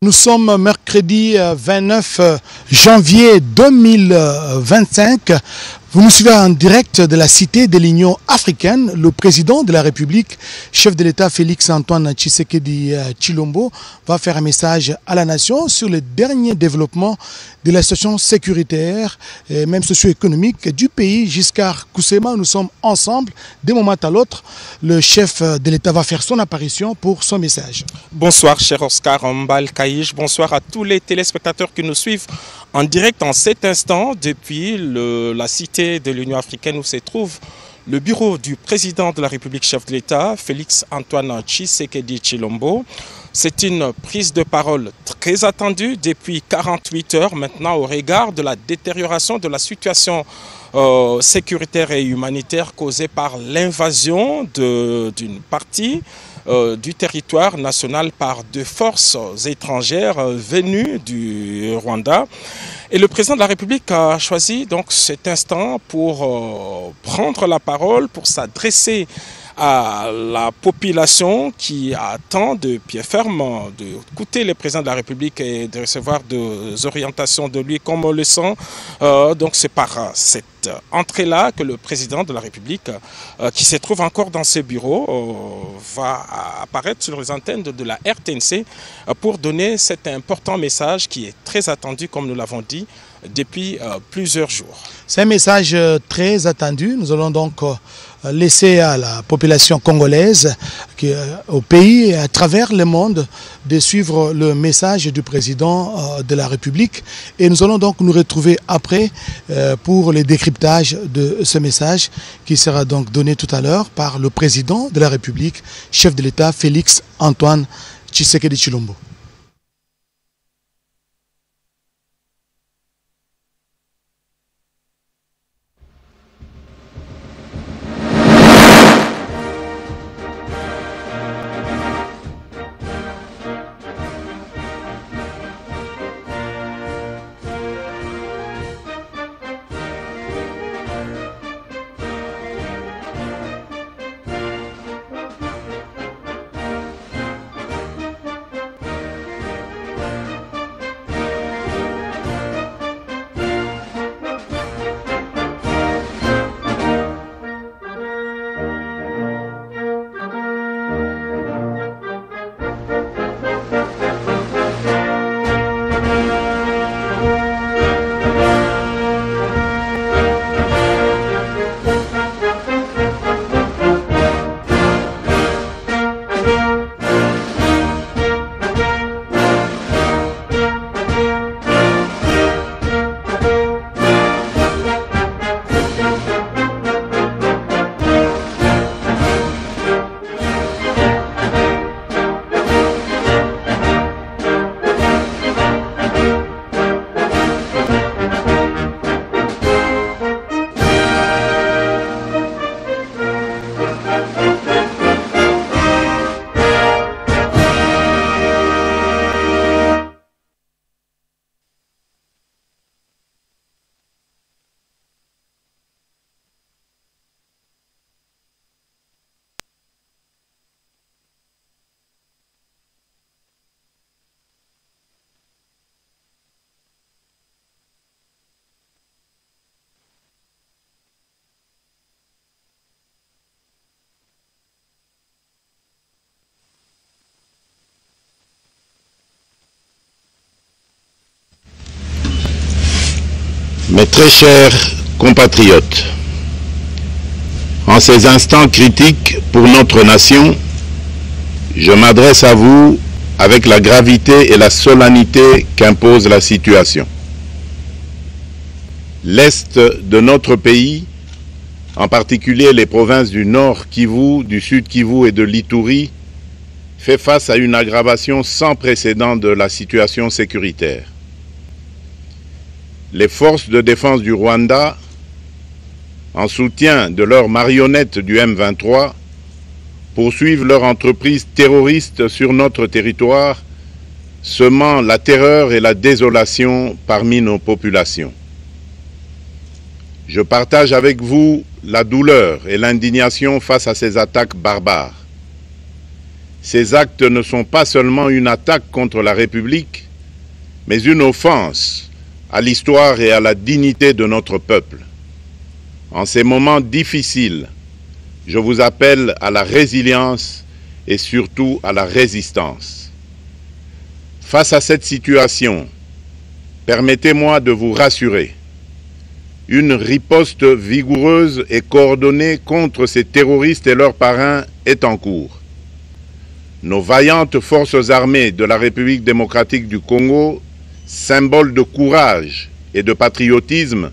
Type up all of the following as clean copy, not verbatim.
Nous sommes mercredi 29 janvier 2025. Vous nous suivez en direct de la cité de l'Union africaine. Le président de la République, chef de l'État Félix-Antoine Tshisekedi Tshilombo, va faire un message à la nation sur les derniers développements de la situation sécuritaire et même socio-économique du pays. Giscard Koussema, nous sommes ensemble d'un moment à l'autre. Le chef de l'État va faire son apparition pour son message. Bonsoir cher Oscar Mbal Kaïch, bonsoir à tous les téléspectateurs qui nous suivent en direct en cet instant depuis la cité de l'Union africaine où se trouve le bureau du président de la République, chef de l'État, Félix-Antoine Tshisekedi Tshilombo. C'est une prise de parole très attendue depuis 48 heures maintenant au regard de la détérioration de la situation sécuritaire et humanitaire causée par l'invasion d'une partie du territoire national par deux forces étrangères venues du Rwanda. Et le président de la République a choisi donc cet instant pour prendre la parole, pour s'adresser à la population qui attend de pied ferme d'écouter le président de la République et de recevoir des orientations de lui comme on le sent. Donc c'est par cette entrée-là que le président de la République, qui se trouve encore dans ses bureaux, va apparaître sur les antennes de la RTNC pour donner cet important message qui est très attendu, comme nous l'avons dit, depuis plusieurs jours. C'est un message très attendu. Nous allons donc laisser à la population congolaise, au pays et à travers le monde, de suivre le message du président de la République. Et nous allons donc nous retrouver après pour le décryptage de ce message qui sera donc donné tout à l'heure par le président de la République, chef de l'État Félix-Antoine Tshisekedi Tshilombo. Mes très chers compatriotes, en ces instants critiques pour notre nation, je m'adresse à vous avec la gravité et la solennité qu'impose la situation. L'Est de notre pays, en particulier les provinces du Nord Kivu, du Sud Kivu et de l'Ituri, fait face à une aggravation sans précédent de la situation sécuritaire. Les forces de défense du Rwanda, en soutien de leurs marionnettes du M23, poursuivent leur entreprise terroriste sur notre territoire, semant la terreur et la désolation parmi nos populations. Je partage avec vous la douleur et l'indignation face à ces attaques barbares. Ces actes ne sont pas seulement une attaque contre la République, mais une offense à l'histoire et à la dignité de notre peuple. En ces moments difficiles, je vous appelle à la résilience et surtout à la résistance. Face à cette situation, permettez-moi de vous rassurer. Une riposte vigoureuse et coordonnée contre ces terroristes et leurs parrains est en cours. Nos vaillantes forces armées de la République démocratique du Congo, symboles de courage et de patriotisme,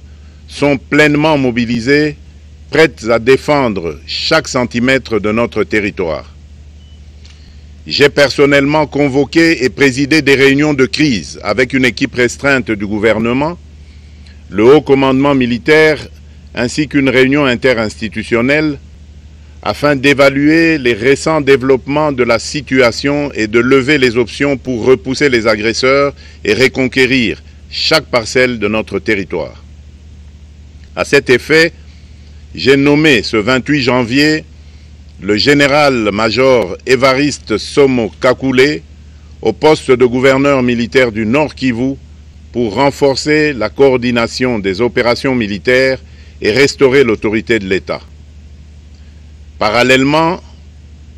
sont pleinement mobilisées, prêtes à défendre chaque centimètre de notre territoire. J'ai personnellement convoqué et présidé des réunions de crise avec une équipe restreinte du gouvernement, le haut commandement militaire ainsi qu'une réunion interinstitutionnelle afin d'évaluer les récents développements de la situation et de lever les options pour repousser les agresseurs et reconquérir chaque parcelle de notre territoire. À cet effet, j'ai nommé ce 28 janvier le général-major Évariste Somo Kakule au poste de gouverneur militaire du Nord Kivu pour renforcer la coordination des opérations militaires et restaurer l'autorité de l'État. Parallèlement,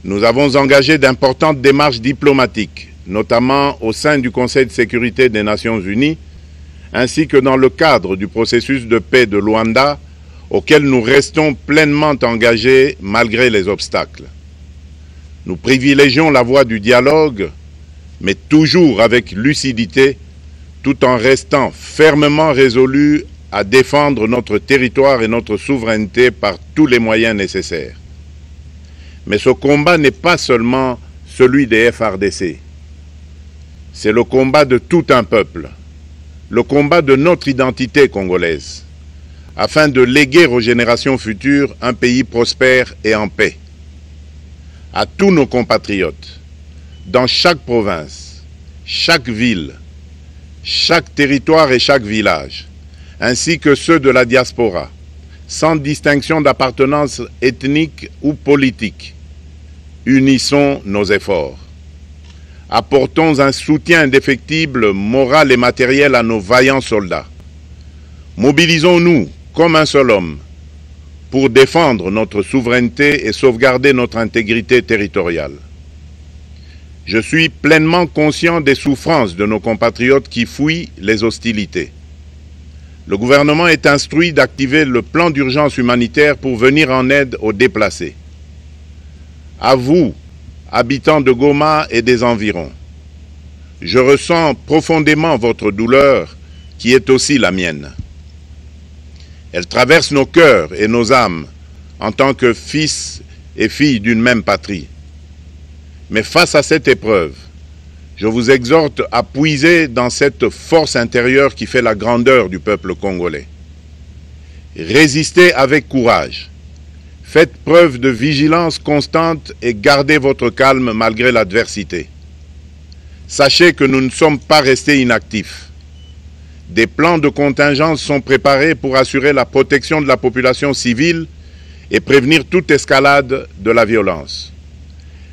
nous avons engagé d'importantes démarches diplomatiques, notamment au sein du Conseil de sécurité des Nations Unies, ainsi que dans le cadre du processus de paix de Luanda, auquel nous restons pleinement engagés malgré les obstacles. Nous privilégions la voie du dialogue, mais toujours avec lucidité, tout en restant fermement résolus à défendre notre territoire et notre souveraineté par tous les moyens nécessaires. Mais ce combat n'est pas seulement celui des FARDC. C'est le combat de tout un peuple, le combat de notre identité congolaise, afin de léguer aux générations futures un pays prospère et en paix. À tous nos compatriotes, dans chaque province, chaque ville, chaque territoire et chaque village, ainsi que ceux de la diaspora, sans distinction d'appartenance ethnique ou politique, unissons nos efforts. Apportons un soutien indéfectible, moral et matériel à nos vaillants soldats. Mobilisons-nous comme un seul homme pour défendre notre souveraineté et sauvegarder notre intégrité territoriale. Je suis pleinement conscient des souffrances de nos compatriotes qui fuient les hostilités. Le gouvernement est instruit d'activer le plan d'urgence humanitaire pour venir en aide aux déplacés. À vous, habitants de Goma et des environs, je ressens profondément votre douleur qui est aussi la mienne. Elle traverse nos cœurs et nos âmes en tant que fils et filles d'une même patrie. Mais face à cette épreuve, je vous exhorte à puiser dans cette force intérieure qui fait la grandeur du peuple congolais. Résistez avec courage. Faites preuve de vigilance constante et gardez votre calme malgré l'adversité. Sachez que nous ne sommes pas restés inactifs. Des plans de contingence sont préparés pour assurer la protection de la population civile et prévenir toute escalade de la violence.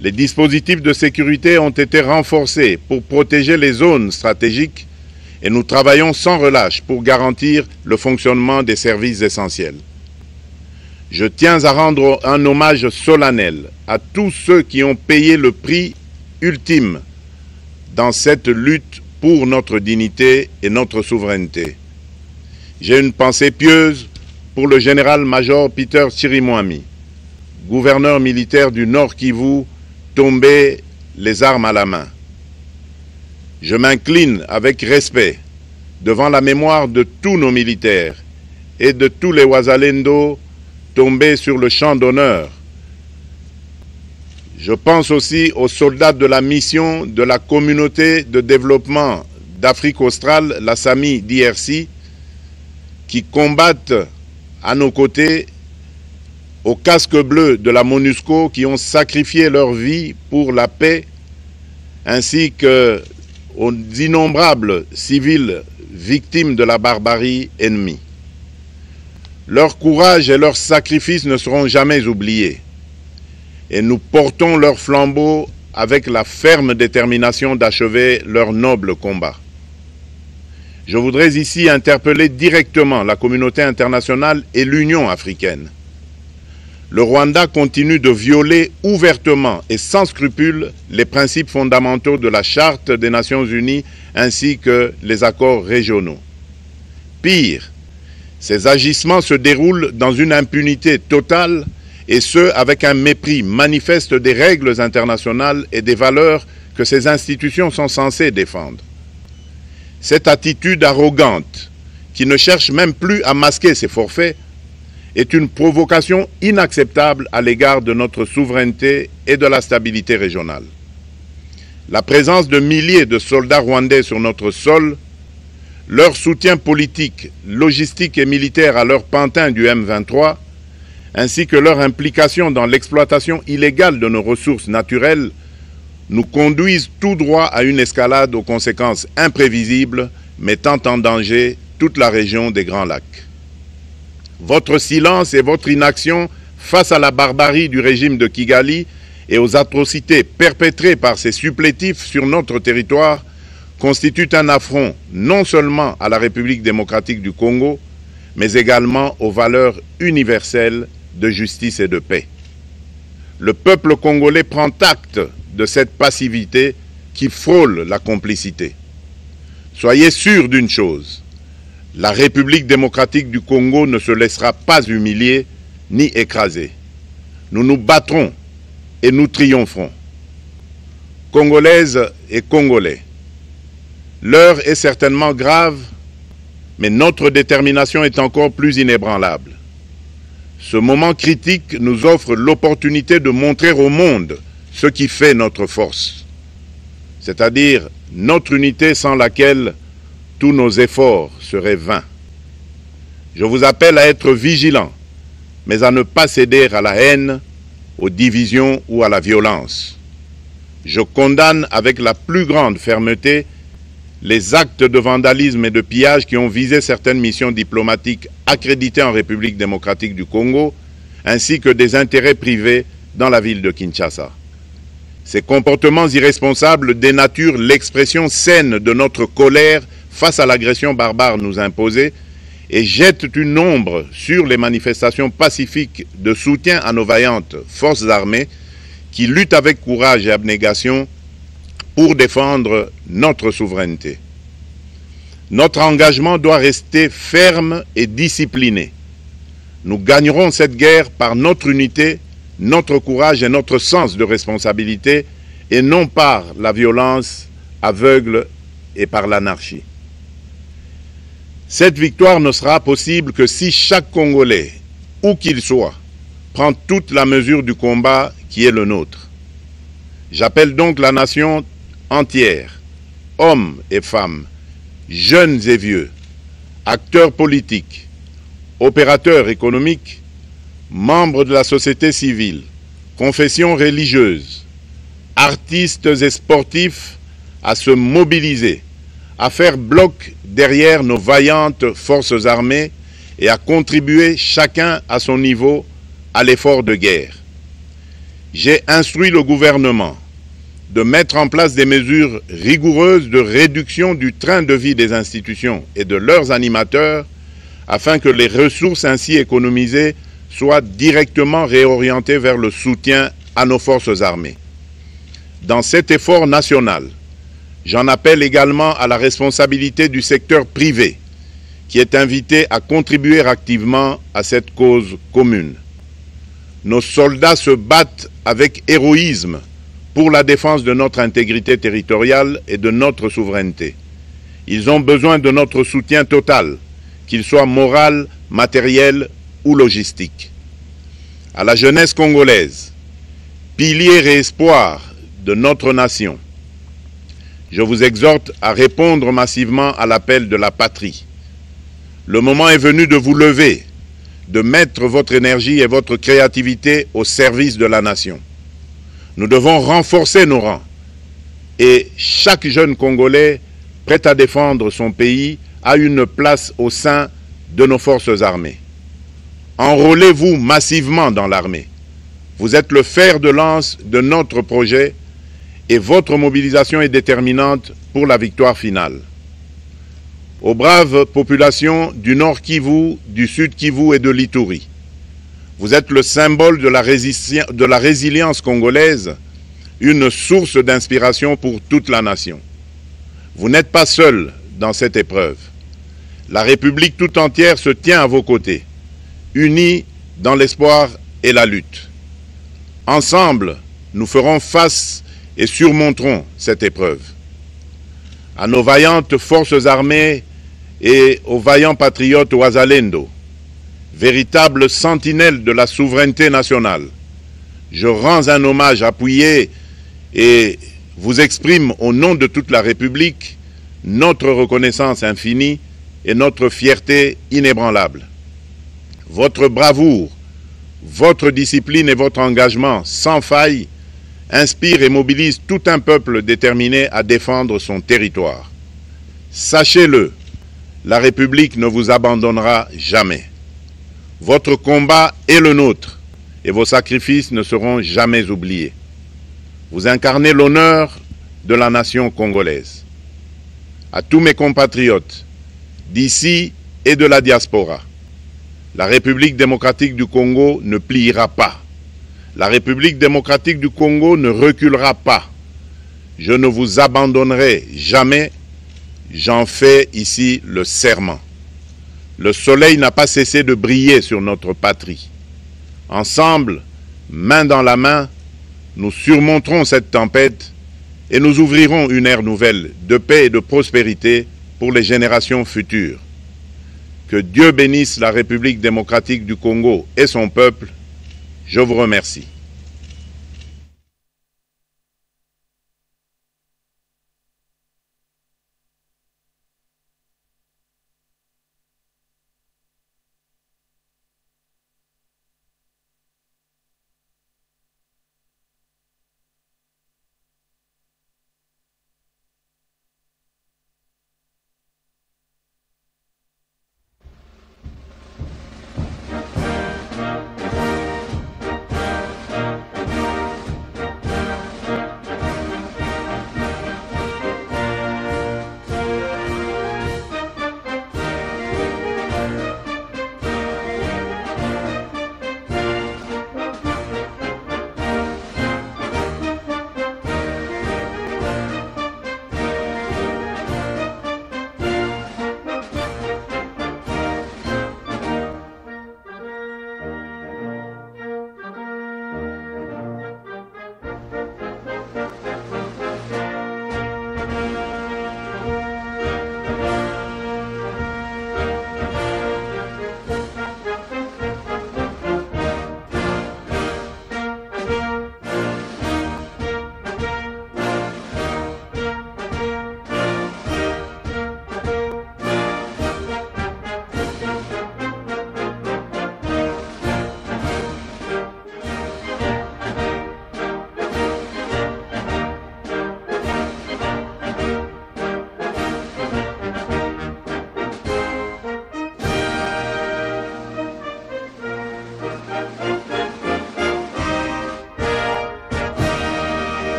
Les dispositifs de sécurité ont été renforcés pour protéger les zones stratégiques et nous travaillons sans relâche pour garantir le fonctionnement des services essentiels. Je tiens à rendre un hommage solennel à tous ceux qui ont payé le prix ultime dans cette lutte pour notre dignité et notre souveraineté. J'ai une pensée pieuse pour le général-major Peter Chirimwami, gouverneur militaire du Nord Kivu, tombé les armes à la main. Je m'incline avec respect devant la mémoire de tous nos militaires et de tous les Wazalendo tombés sur le champ d'honneur. Je pense aussi aux soldats de la mission de la communauté de développement d'Afrique australe, la SAMI DRC, qui combattent à nos côtés, aux casques bleus de la MONUSCO qui ont sacrifié leur vie pour la paix, ainsi qu'aux innombrables civils victimes de la barbarie ennemie. Leur courage et leur sacrifice ne seront jamais oubliés. Et nous portons leur flambeau avec la ferme détermination d'achever leur noble combat. Je voudrais ici interpeller directement la communauté internationale et l'Union africaine. Le Rwanda continue de violer ouvertement et sans scrupule les principes fondamentaux de la Charte des Nations Unies ainsi que les accords régionaux. Pire, ces agissements se déroulent dans une impunité totale et ce, avec un mépris manifeste des règles internationales et des valeurs que ces institutions sont censées défendre. Cette attitude arrogante, qui ne cherche même plus à masquer ses forfaits, est une provocation inacceptable à l'égard de notre souveraineté et de la stabilité régionale. La présence de milliers de soldats rwandais sur notre sol, leur soutien politique, logistique et militaire à leur pantin du M23, ainsi que leur implication dans l'exploitation illégale de nos ressources naturelles, nous conduisent tout droit à une escalade aux conséquences imprévisibles, mettant en danger toute la région des Grands Lacs. Votre silence et votre inaction face à la barbarie du régime de Kigali et aux atrocités perpétrées par ses supplétifs sur notre territoire constituent un affront non seulement à la République démocratique du Congo, mais également aux valeurs universelles de justice et de paix. Le peuple congolais prend acte de cette passivité qui frôle la complicité. Soyez sûrs d'une chose, la République démocratique du Congo ne se laissera pas humilier ni écraser. Nous nous battrons et nous triompherons. Congolaises et Congolais, l'heure est certainement grave, mais notre détermination est encore plus inébranlable. Ce moment critique nous offre l'opportunité de montrer au monde ce qui fait notre force, c'est-à-dire notre unité sans laquelle tous nos efforts seraient vains. Je vous appelle à être vigilants, mais à ne pas céder à la haine, aux divisions ou à la violence. Je condamne avec la plus grande fermeté les actes de vandalisme et de pillage qui ont visé certaines missions diplomatiques accréditées en République démocratique du Congo, ainsi que des intérêts privés dans la ville de Kinshasa. Ces comportements irresponsables dénaturent l'expression saine de notre colère face à l'agression barbare nous imposée et jettent une ombre sur les manifestations pacifiques de soutien à nos vaillantes forces armées qui luttent avec courage et abnégation pour défendre notre souveraineté. Notre engagement doit rester ferme et discipliné. Nous gagnerons cette guerre par notre unité, notre courage et notre sens de responsabilité, et non par la violence aveugle et par l'anarchie. Cette victoire ne sera possible que si chaque Congolais, où qu'il soit, prend toute la mesure du combat qui est le nôtre. J'appelle donc la nation entière, hommes et femmes, jeunes et vieux, acteurs politiques, opérateurs économiques, membres de la société civile, confessions religieuses, artistes et sportifs à se mobiliser, à faire bloc derrière nos vaillantes forces armées et à contribuer chacun à son niveau à l'effort de guerre. J'ai instruit le gouvernement de mettre en place des mesures rigoureuses de réduction du train de vie des institutions et de leurs animateurs afin que les ressources ainsi économisées soient directement réorientées vers le soutien à nos forces armées. Dans cet effort national, j'en appelle également à la responsabilité du secteur privé qui est invité à contribuer activement à cette cause commune. Nos soldats se battent avec héroïsme pour la défense de notre intégrité territoriale et de notre souveraineté. Ils ont besoin de notre soutien total, qu'il soit moral, matériel ou logistique. À la jeunesse congolaise, pilier et espoir de notre nation, je vous exhorte à répondre massivement à l'appel de la patrie. Le moment est venu de vous lever, de mettre votre énergie et votre créativité au service de la nation. Nous devons renforcer nos rangs et chaque jeune Congolais prêt à défendre son pays a une place au sein de nos forces armées. Enrôlez-vous massivement dans l'armée. Vous êtes le fer de lance de notre projet et votre mobilisation est déterminante pour la victoire finale. Aux braves populations du Nord Kivu, du Sud Kivu et de l'Ituri, vous êtes le symbole de la résilience congolaise, une source d'inspiration pour toute la nation. Vous n'êtes pas seul dans cette épreuve. La République tout entière se tient à vos côtés, unie dans l'espoir et la lutte. Ensemble, nous ferons face et surmonterons cette épreuve. À nos vaillantes forces armées et aux vaillants patriotes Wazalendo, véritables sentinelles de la souveraineté nationale, je rends un hommage appuyé et vous exprime au nom de toute la République notre reconnaissance infinie et notre fierté inébranlable. Votre bravoure, votre discipline et votre engagement sans faille inspirent et mobilisent tout un peuple déterminé à défendre son territoire. Sachez-le, la République ne vous abandonnera jamais. Votre combat est le nôtre et vos sacrifices ne seront jamais oubliés. Vous incarnez l'honneur de la nation congolaise. À tous mes compatriotes, d'ici et de la diaspora, la République démocratique du Congo ne pliera pas. La République démocratique du Congo ne reculera pas. Je ne vous abandonnerai jamais. J'en fais ici le serment. Le soleil n'a pas cessé de briller sur notre patrie. Ensemble, main dans la main, nous surmonterons cette tempête et nous ouvrirons une ère nouvelle de paix et de prospérité pour les générations futures. Que Dieu bénisse la République démocratique du Congo et son peuple. Je vous remercie.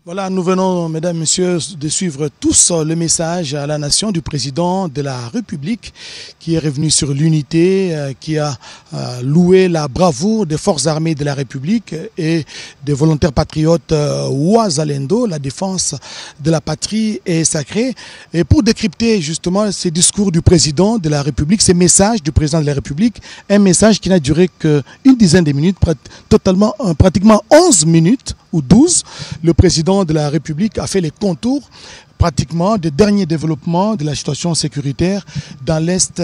Voilà, nous venons, mesdames, messieurs, de suivre tous le message à la nation du président de la République qui est revenu sur l'unité, qui a loué la bravoure des forces armées de la République et des volontaires patriotes Wazalendo. La défense de la patrie est sacrée. Et pour décrypter justement ces discours du président de la République, ces messages du président de la République, un message qui n'a duré qu'une dizaine de minutes, pratiquement 11 minutes ou 12, le président de la République a fait les contours pratiquement des derniers développements de la situation sécuritaire dans l'est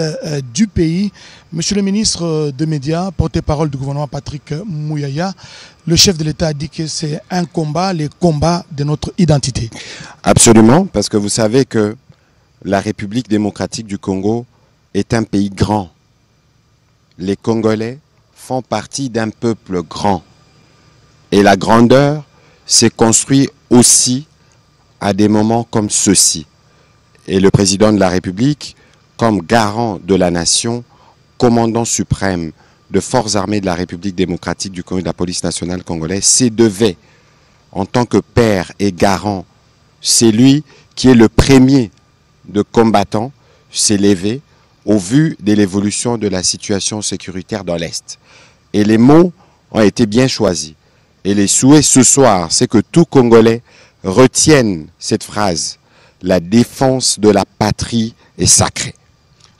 du pays. Monsieur le ministre des Médias, porte-parole du gouvernement Patrick Muyaya, le chef de l'État a dit que c'est un combat, les combats de notre identité. Absolument, parce que vous savez que la République démocratique du Congo est un pays grand. Les Congolais font partie d'un peuple grand. Et la grandeur s'est construite aussi à des moments comme ceux-ci. Et le président de la République, comme garant de la nation, commandant suprême de forces armées de la République démocratique du Congo et de la police nationale congolaise se devait, en tant que père et garant, c'est lui qui est le premier de combattants, s'est levé au vu de l'évolution de la situation sécuritaire dans l'Est. Et les mots ont été bien choisis. Et les souhaits ce soir, c'est que tout Congolais retienne cette phrase. La défense de la patrie est sacrée.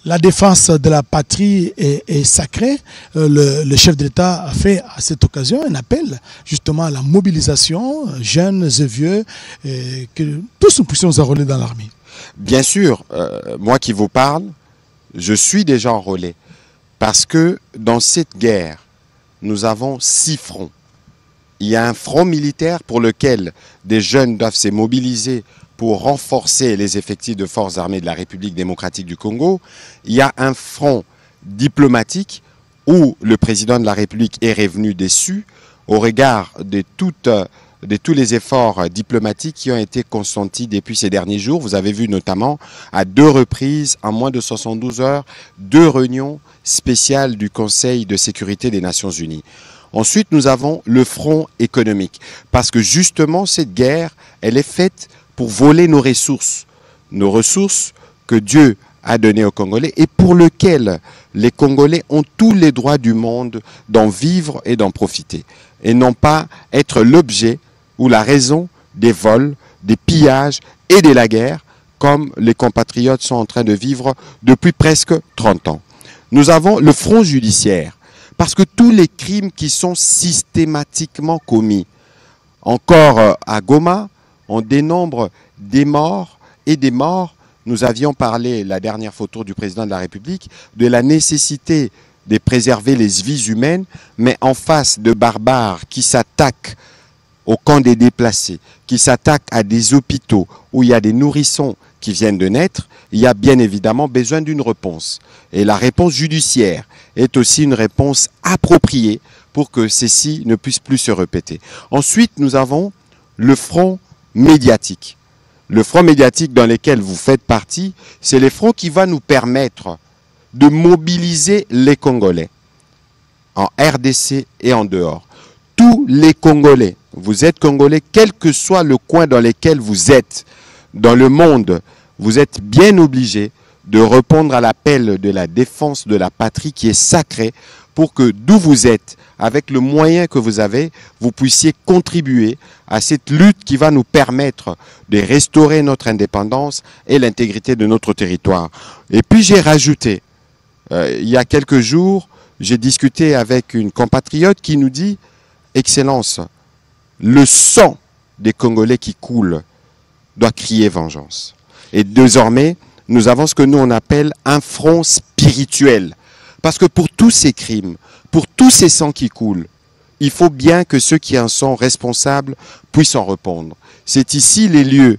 La défense de la patrie est sacrée. Le chef de l'État a fait à cette occasion un appel justement à la mobilisation, jeunes et vieux, et que tous nous puissions nous enrôler dans l'armée. Bien sûr, moi qui vous parle, je suis déjà enrôlé. Parce que dans cette guerre, nous avons 6 fronts. Il y a un front militaire pour lequel des jeunes doivent se mobiliser pour renforcer les effectifs de forces armées de la République démocratique du Congo. Il y a un front diplomatique où le président de la République est revenu déçu au regard de tous les efforts diplomatiques qui ont été consentis depuis ces derniers jours. Vous avez vu notamment à 2 reprises, en moins de 72 heures, 2 réunions spéciales du Conseil de sécurité des Nations Unies. Ensuite, nous avons le front économique, parce que justement, cette guerre, elle est faite pour voler nos ressources que Dieu a données aux Congolais et pour lesquelles les Congolais ont tous les droits du monde d'en vivre et d'en profiter, et non pas être l'objet ou la raison des vols, des pillages et de la guerre, comme les compatriotes sont en train de vivre depuis presque 30 ans. Nous avons le front judiciaire, parce que tous les crimes qui sont systématiquement commis, encore à Goma, on dénombre des morts et des morts. Nous avions parlé, la dernière photo du président de la République, de la nécessité de préserver les vies humaines, mais en face de barbares qui s'attaquent au camp des déplacés, qui s'attaquent à des hôpitaux où il y a des nourrissons qui viennent de naître, il y a bien évidemment besoin d'une réponse. Et la réponse judiciaire est aussi une réponse appropriée pour que ceci ne puisse plus se répéter. Ensuite, nous avons le front médiatique. Le front médiatique dans lequel vous faites partie, c'est le front qui va nous permettre de mobiliser les Congolais en RDC et en dehors. Tous les Congolais, vous êtes Congolais, quel que soit le coin dans lequel vous êtes dans le monde, vous êtes bien obligés de répondre à l'appel de la défense de la patrie qui est sacrée pour que d'où vous êtes, avec le moyen que vous avez, vous puissiez contribuer à cette lutte qui va nous permettre de restaurer notre indépendance et l'intégrité de notre territoire. Et puis j'ai rajouté, il y a quelques jours, j'ai discuté avec une compatriote qui nous dit « Excellence, le sang des Congolais qui coule doit crier vengeance. » Et désormais, nous avons ce que nous on appelle un front spirituel. Parce que pour tous ces crimes, pour tous ces sangs qui coulent, il faut bien que ceux qui en sont responsables puissent en répondre. C'est ici les lieux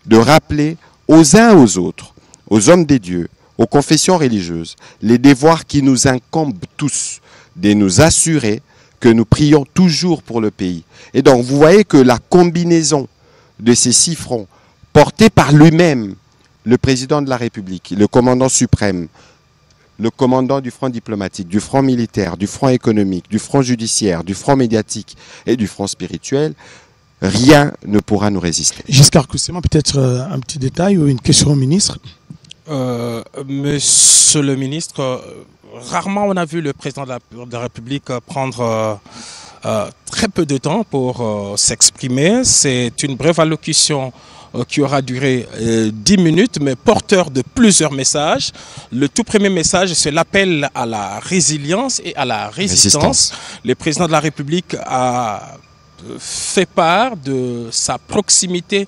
de rappeler aux uns et aux autres, aux hommes des dieux, aux confessions religieuses, les devoirs qui nous incombent tous, de nous assurer que nous prions toujours pour le pays. Et donc vous voyez que la combinaison de ces 6 fronts, portés par lui-même, le président de la République, le commandant suprême, le commandant du front diplomatique, du front militaire, du front économique, du front judiciaire, du front médiatique et du front spirituel, rien ne pourra nous résister. Giscard Coussema, peut-être un petit détail ou une question au ministre. Monsieur le ministre, rarement on a vu le président de la République prendre très peu de temps pour s'exprimer. C'est une brève allocution qui aura duré 10 minutes, mais porteur de plusieurs messages. Le tout premier message, c'est l'appel à la résilience et à la résistance. Le président de la République a fait part de sa proximité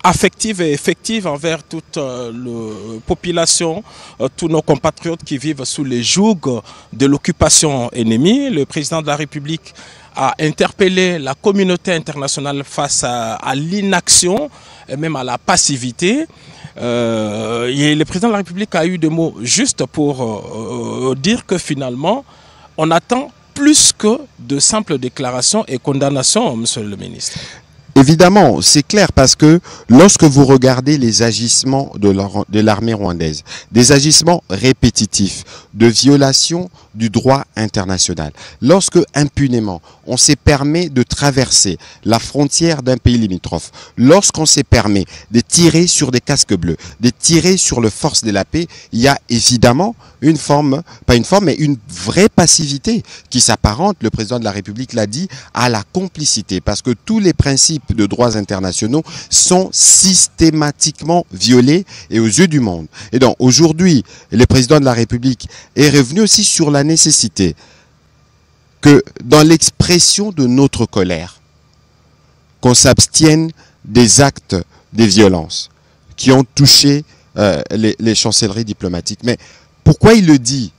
affective et effective envers toute la population, tous nos compatriotes qui vivent sous les jougs de l'occupation ennemie. Le président de la République a interpellé la communauté internationale face à l'inaction et même à la passivité. Et le président de la République a eu des mots justes pour dire que finalement, on attend plus que de simples déclarations et condamnations, monsieur le ministre. Évidemment, c'est clair parce que lorsque vous regardez les agissements de l'armée rwandaise, des agissements répétitifs de violation du droit international, lorsque impunément on s'est permis de traverser la frontière d'un pays limitrophe, lorsqu'on s'est permis de tirer sur des casques bleus, de tirer sur les forces de la paix, il y a évidemment une forme, pas une forme, mais une vraie passivité qui s'apparente, le président de la République l'a dit, à la complicité, parce que tous les principes de droits internationaux sont systématiquement violés et aux yeux du monde. Et donc aujourd'hui, le président de la République est revenu aussi sur la nécessité que dans l'expression de notre colère, qu'on s'abstienne des actes de violence qui ont touché les chancelleries diplomatiques. Mais pourquoi il le dit?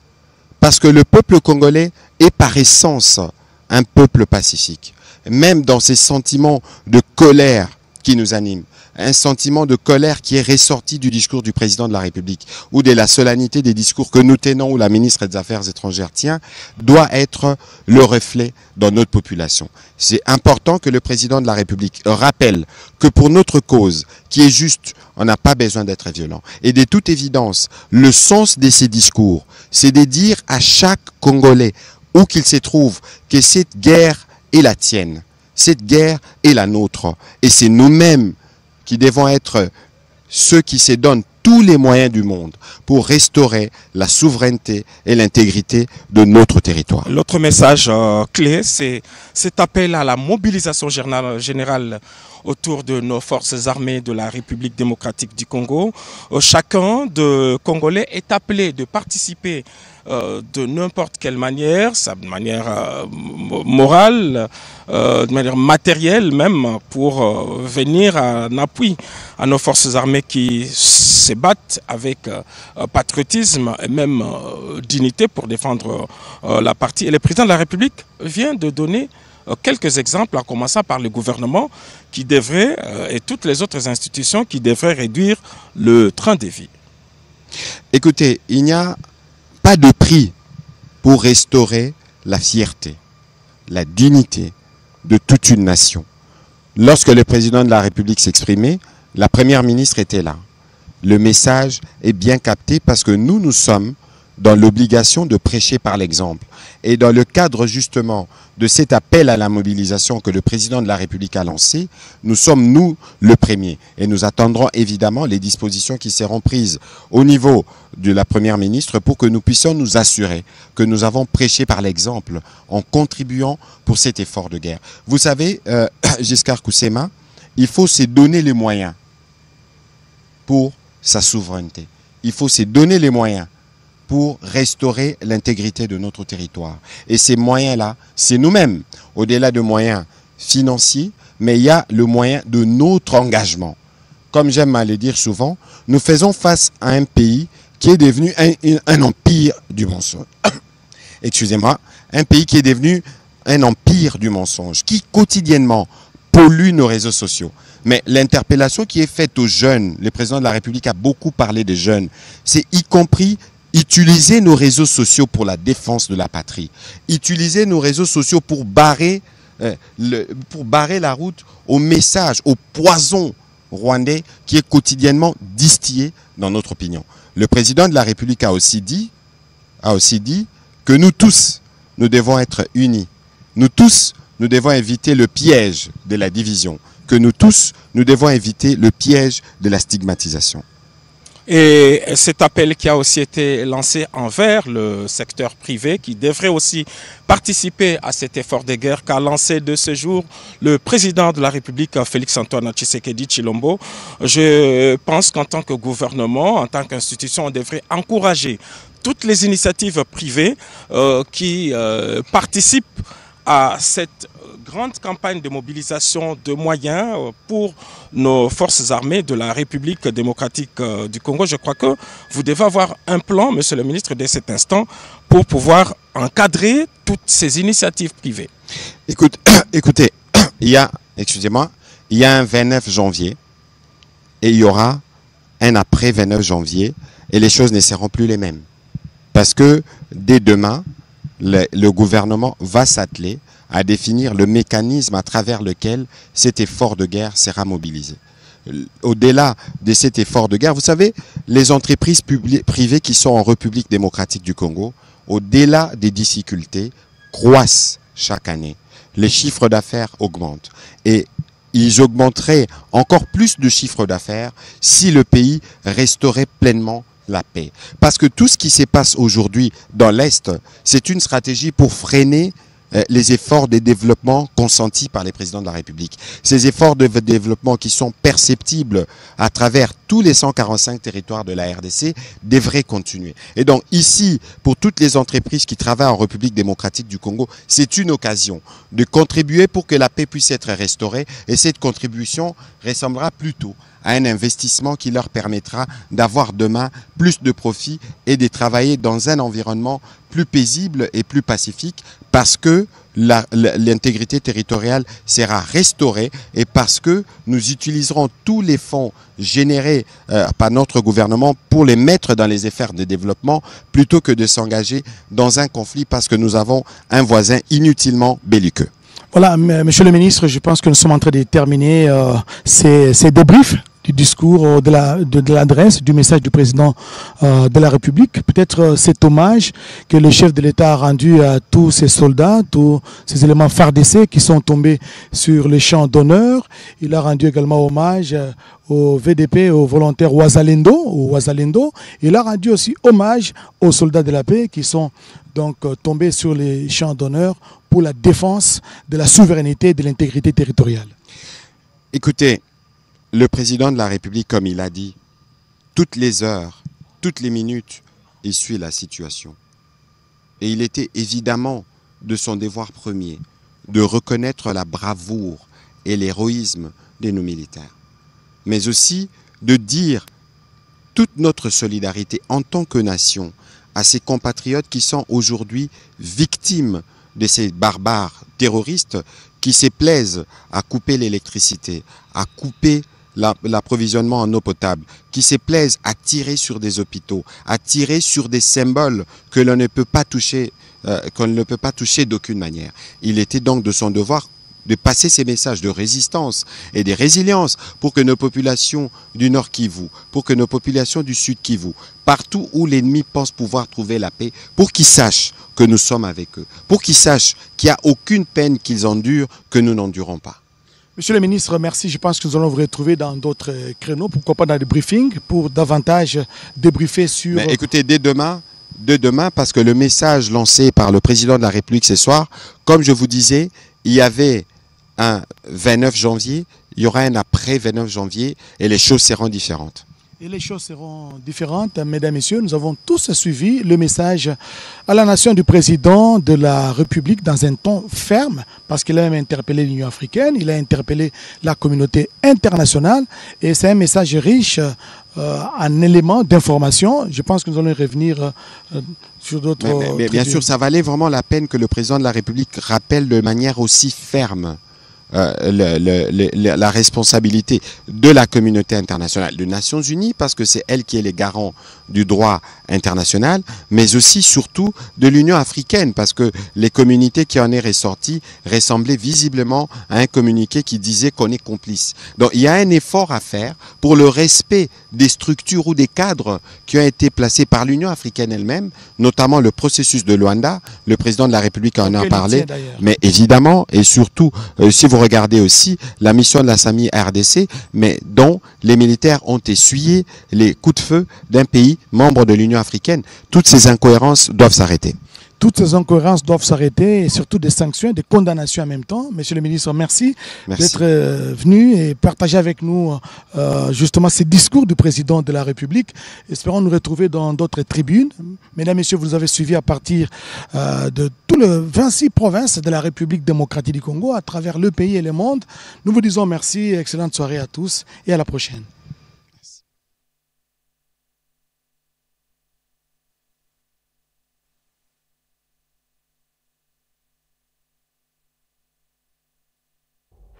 Parce que le peuple congolais est par essence un peuple pacifique. Même dans ces sentiments de colère qui nous animent, un sentiment de colère qui est ressorti du discours du président de la République ou de la solennité des discours que nous tenons ou la ministre des Affaires étrangères tient, doit être le reflet dans notre population. C'est important que le président de la République rappelle que pour notre cause, qui est juste, on n'a pas besoin d'être violent. Et de toute évidence, le sens de ces discours, c'est de dire à chaque Congolais, où qu'il se trouve, que cette guerre est la tienne. Cette guerre est la nôtre. Et c'est nous-mêmes qui devons être ceux qui se donnent tous les moyens du monde pour restaurer la souveraineté et l'intégrité de notre territoire. L'autre message clé, c'est cet appel à la mobilisation générale autour de nos forces armées de la République démocratique du Congo. Chacun de Congolais est appelé de participer de n'importe quelle manière, de manière morale, de manière matérielle même, pour venir en appui à nos forces armées qui se battent avec patriotisme et même dignité pour défendre la patrie. Et le président de la République vient de donner quelques exemples, en commençant par le gouvernement qui devrait, et toutes les autres institutions qui devraient réduire le train de vie. Écoutez, il n'y a pas de prix pour restaurer la fierté, la dignité de toute une nation. Lorsque le président de la République s'exprimait, la première ministre était là. Le message est bien capté parce que nous sommes dans l'obligation de prêcher par l'exemple. Et dans le cadre justement de cet appel à la mobilisation que le président de la République a lancé, nous sommes, nous, le premier. Et nous attendrons évidemment les dispositions qui seront prises au niveau de la première ministre pour que nous puissions nous assurer que nous avons prêché par l'exemple en contribuant pour cet effort de guerre. Vous savez, Giscard Koussema, il faut se donner les moyens pour sa souveraineté. Il faut se donner les moyens pour restaurer l'intégrité de notre territoire. Et ces moyens-là, c'est nous-mêmes, au-delà de moyens financiers, mais il y a le moyen de notre engagement. Comme j'aime à le dire souvent, nous faisons face à un pays qui est devenu un empire du mensonge. Excusez-moi, un pays qui est devenu un empire du mensonge, qui quotidiennement pollue nos réseaux sociaux. Mais l'interpellation qui est faite aux jeunes, le président de la République a beaucoup parlé des jeunes, c'est y compris utiliser nos réseaux sociaux pour la défense de la patrie. Utiliser nos réseaux sociaux pour barrer la route au message, au poison rwandais qui est quotidiennement distillé dans notre opinion. Le président de la République a aussi dit que nous tous, nous devons être unis. Nous tous, nous devons éviter le piège de la division. Que nous tous, nous devons éviter le piège de la stigmatisation. Et cet appel qui a aussi été lancé envers le secteur privé qui devrait aussi participer à cet effort de guerre qu'a lancé de ce jour le président de la République, Félix-Antoine Tshisekedi Tshilombo. Je pense qu'en tant que gouvernement, en tant qu'institution, on devrait encourager toutes les initiatives privées qui participent à cette grande campagne de mobilisation de moyens pour nos forces armées de la République démocratique du Congo. Je crois que vous devez avoir un plan, monsieur le ministre, dès cet instant, pour pouvoir encadrer toutes ces initiatives privées. Écoutez, il y a un 29 janvier et il y aura un après 29 janvier et les choses ne seront plus les mêmes. Parce que dès demain, le gouvernement va s'atteler à définir le mécanisme à travers lequel cet effort de guerre sera mobilisé. Au-delà de cet effort de guerre, vous savez, les entreprises privées qui sont en République démocratique du Congo, au-delà des difficultés, croissent chaque année. Les chiffres d'affaires augmentent. Et ils augmenteraient encore plus de chiffres d'affaires si le pays resterait pleinement la paix. Parce que tout ce qui se passe aujourd'hui dans l'Est, c'est une stratégie pour freiner les efforts de développement consentis par les présidents de la République. Ces efforts de développement qui sont perceptibles à travers tous les 145 territoires de la RDC devraient continuer. Et donc ici, pour toutes les entreprises qui travaillent en République démocratique du Congo, c'est une occasion de contribuer pour que la paix puisse être restaurée. Et cette contribution ressemblera plutôt à un investissement qui leur permettra d'avoir demain plus de profits et de travailler dans un environnement plus paisible et plus pacifique parce que l'intégrité territoriale sera restaurée et parce que nous utiliserons tous les fonds générés par notre gouvernement pour les mettre dans les efforts de développement plutôt que de s'engager dans un conflit parce que nous avons un voisin inutilement belliqueux. Voilà, Monsieur le ministre, je pense que nous sommes en train de terminer ces débriefs du discours, de l'adresse, du message du président de la République. Peut-être cet hommage que le chef de l'État a rendu à tous ces soldats, tous ces éléments FARDC qui sont tombés sur les champs d'honneur. Il a rendu également hommage au VDP, aux volontaires Ouazalendo. Il a rendu aussi hommage aux soldats de la paix qui sont donc tombés sur les champs d'honneur pour la défense de la souveraineté et de l'intégrité territoriale. Écoutez, le président de la République, comme il a dit, toutes les heures, toutes les minutes, il suit la situation. Et il était évidemment de son devoir premier de reconnaître la bravoure et l'héroïsme de nos militaires. Mais aussi de dire toute notre solidarité en tant que nation à ces compatriotes qui sont aujourd'hui victimes de ces barbares terroristes qui se plaisent à couper l'électricité, à couper l'approvisionnement en eau potable, qui se plaisent à tirer sur des hôpitaux, à tirer sur des symboles que l'on ne peut pas toucher, d'aucune manière. Il était donc de son devoir de passer ces messages de résistance et de résilience pour que nos populations du Nord Kivu, pour que nos populations du Sud Kivu, partout où l'ennemi pense pouvoir trouver la paix, pour qu'ils sachent que nous sommes avec eux, pour qu'ils sachent qu'il n'y a aucune peine qu'ils endurent que nous n'endurons pas. Monsieur le ministre, merci. Je pense que nous allons vous retrouver dans d'autres créneaux, pourquoi pas dans des briefings, pour davantage débriefer sur... Mais écoutez, dès demain, parce que le message lancé par le président de la République ce soir, comme je vous disais, il y avait un 29 janvier, il y aura un après 29 janvier et les choses seront différentes. Et les choses seront différentes, mesdames et messieurs. Nous avons tous suivi le message à la nation du président de la République dans un ton ferme, parce qu'il a même interpellé l'Union africaine, il a interpellé la communauté internationale, et c'est un message riche en éléments d'information. Je pense que nous allons revenir sur d'autres... Mais bien sûr, ça valait vraiment la peine que le président de la République rappelle de manière aussi ferme la responsabilité de la communauté internationale, des Nations Unies, parce que c'est elle qui est les garants du droit international, mais aussi surtout de l'Union africaine, parce que les communiqués qui en est ressortis ressemblaient visiblement à un communiqué qui disait qu'on est complice. Donc il y a un effort à faire pour le respect des structures ou des cadres qui ont été placés par l'Union africaine elle-même, notamment le processus de Luanda. Le président de la République en a parlé, mais évidemment et surtout, si vous regardez aussi la mission de la SAMI RDC, mais dont les militaires ont essuyé les coups de feu d'un pays membre de l'Union africaine. Toutes ces incohérences doivent s'arrêter. Toutes ces incohérences doivent s'arrêter et surtout des sanctions, des condamnations en même temps. Monsieur le ministre, merci d'être venu et partager avec nous justement ces discours du président de la République. Espérons nous retrouver dans d'autres tribunes. Mesdames et messieurs, vous nous avez suivis à partir de toutes les 26 provinces de la République démocratique du Congo, à travers le pays et le monde. Nous vous disons merci, excellente soirée à tous et à la prochaine.